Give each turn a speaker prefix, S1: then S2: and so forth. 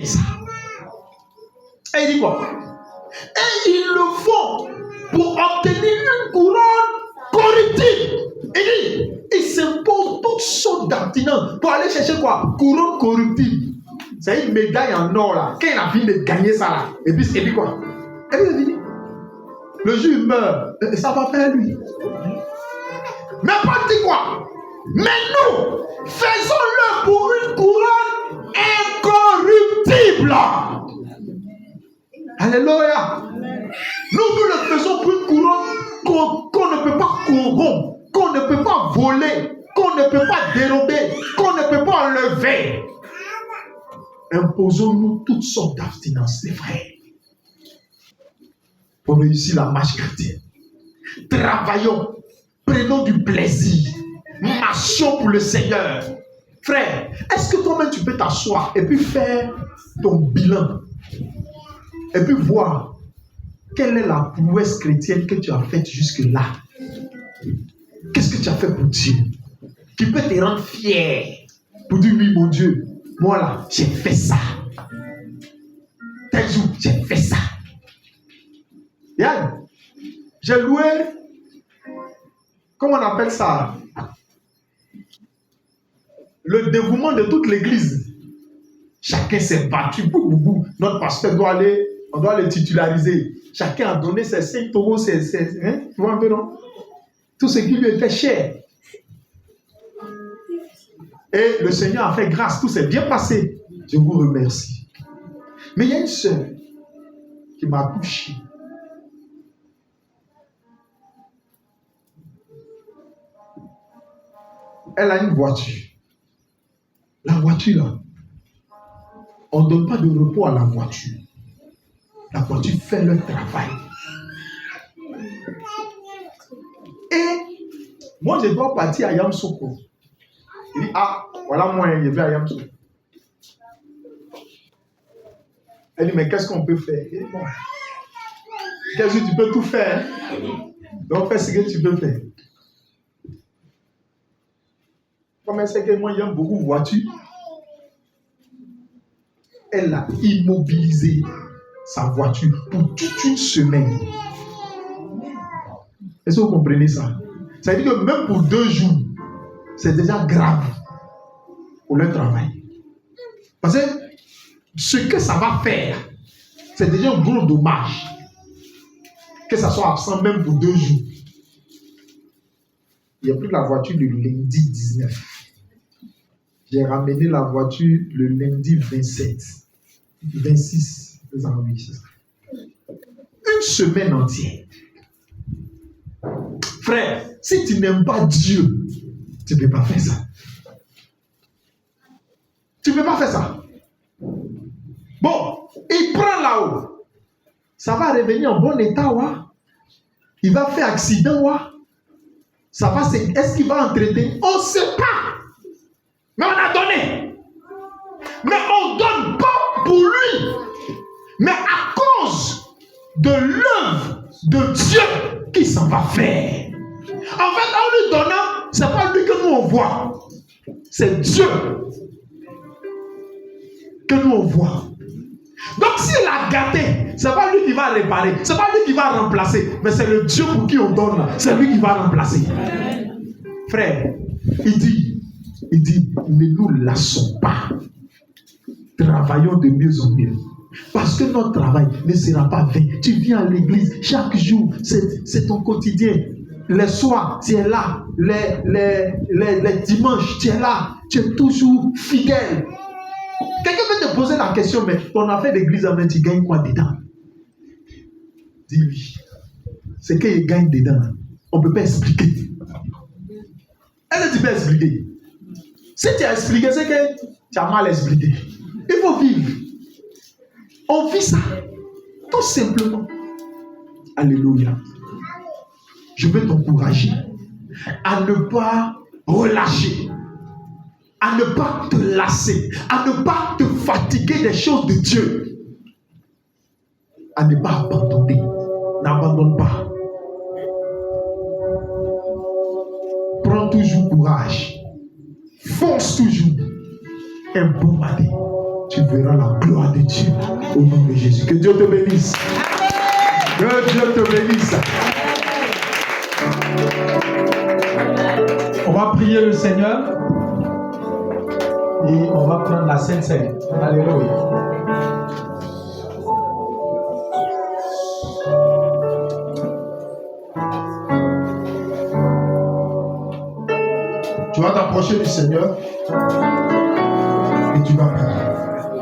S1: gagner ça. Et il dit quoi? Et ils le font pour obtenir une couronne corruptible. Il dit, ils s'imposent toutes sortes d'abstinences pour aller chercher quoi? Couronne corruptible. C'est une médaille en or là. Quand il a fini de gagner ça là, et puis quoi? Et puis c'est fini. Le jour il meurt, et ça va faire lui. Mais Paul dit quoi? Mais nous, faisons-le pour une couronne incorruptible. Alléluia. Nous le faisons pour une couronne qu'on ne peut pas corrompre, qu'on ne peut pas voler, qu'on ne peut pas dérober, qu'on ne peut pas enlever. Imposons-nous toutes sortes d'abstinences, les frères, pour réussir la marche chrétienne. Travaillons, prenons du plaisir, marchons pour le Seigneur. Frère, est-ce que toi-même tu peux t'asseoir et puis faire ton bilan et puis voir quelle est la prouesse chrétienne que tu as faite jusque-là? Qu'est-ce que tu as fait pour Dieu qui peut te rendre fier pour dire oui, mon Dieu, moi là, j'ai fait ça. Tel jour, j'ai fait ça. Yann, j'ai loué, comment on appelle ça? Le dévouement de toute l'église. Chacun s'est battu. Notre pasteur doit aller, on doit le titulariser. Chacun a donné ses 5 euros, tu vois un peu, non? Tout ce qui lui était cher. Et le Seigneur a fait grâce, tout s'est bien passé. Je vous remercie. Mais il y a une sœur qui m'a touché. Elle a une voiture. La voiture là, on ne donne pas de repos à la voiture. La voiture fait le travail. Et moi, je dois partir à Yamoussoukro. Il dit, ah, voilà moi, je vais à Yamoussoukro. Elle dit, mais qu'est-ce qu'on peut faire? Il dit, bon, qu'est-ce que tu peux tout faire? Donc, fais ce que tu peux faire. Comme elle sait que moi, j'aime beaucoup de voitures, elle a immobilisé sa voiture pour toute une semaine. Est-ce que vous comprenez ça? Ça veut dire que même pour 2 jours, c'est déjà grave pour leur travail. Parce que ce que ça va faire, c'est déjà un gros dommage que ça soit absent même pour 2 jours. Il n'y a plus la voiture le lundi 19. J'ai ramené la voiture le lundi 27. 26. Une semaine entière. Frère, si tu n'aimes pas Dieu, tu ne peux pas faire ça. Tu ne peux pas faire ça. Bon, il prend là-haut. Ça va revenir en bon état, ouais. Il va faire accident, ouais. Ça va, est-ce qu'il va en traiter? On ne sait pas. Mais on a donné. Mais on ne donne pas pour lui. Mais à cause de l'œuvre de Dieu qui s'en va faire. En fait, en lui donnant, ce n'est pas lui que nous on voit. C'est Dieu que nous on voit. Donc s'il a gâté, ce n'est pas lui qui va réparer. Ce n'est pas lui qui va remplacer. Mais c'est le Dieu pour qui on donne. C'est lui qui va remplacer. Frère, il dit, ne nous lassons pas. Travaillons de mieux en mieux. Parce que notre travail ne sera pas vain. Tu viens à l'église chaque jour, c'est ton quotidien. Les soirs, tu es là. Les dimanches, tu es là. Tu es toujours fidèle. Quelqu'un peut te poser la question, mais ton affaire d'église, tu gagnes quoi dedans? Dis oui. Ce qu'il gagne dedans, on ne peut pas expliquer. Est-ce que tu peux expliquer? Si tu as expliqué, c'est que tu as mal expliqué. Il faut vivre. On vit ça. Tout simplement. Alléluia. Je veux t'encourager à ne pas relâcher, à ne pas te lasser, à ne pas te fatiguer des choses de Dieu, à ne pas abandonner. N'abandonne pas. Prends toujours courage. Fonce toujours. Un bon matin. tu verras la gloire de Dieu au nom de Jésus. Que Dieu te bénisse. Que Dieu te bénisse. On va prier le Seigneur et on va prendre la Sainte Seine. Alléluia. Tu vas t'approcher du Seigneur et tu vas prier.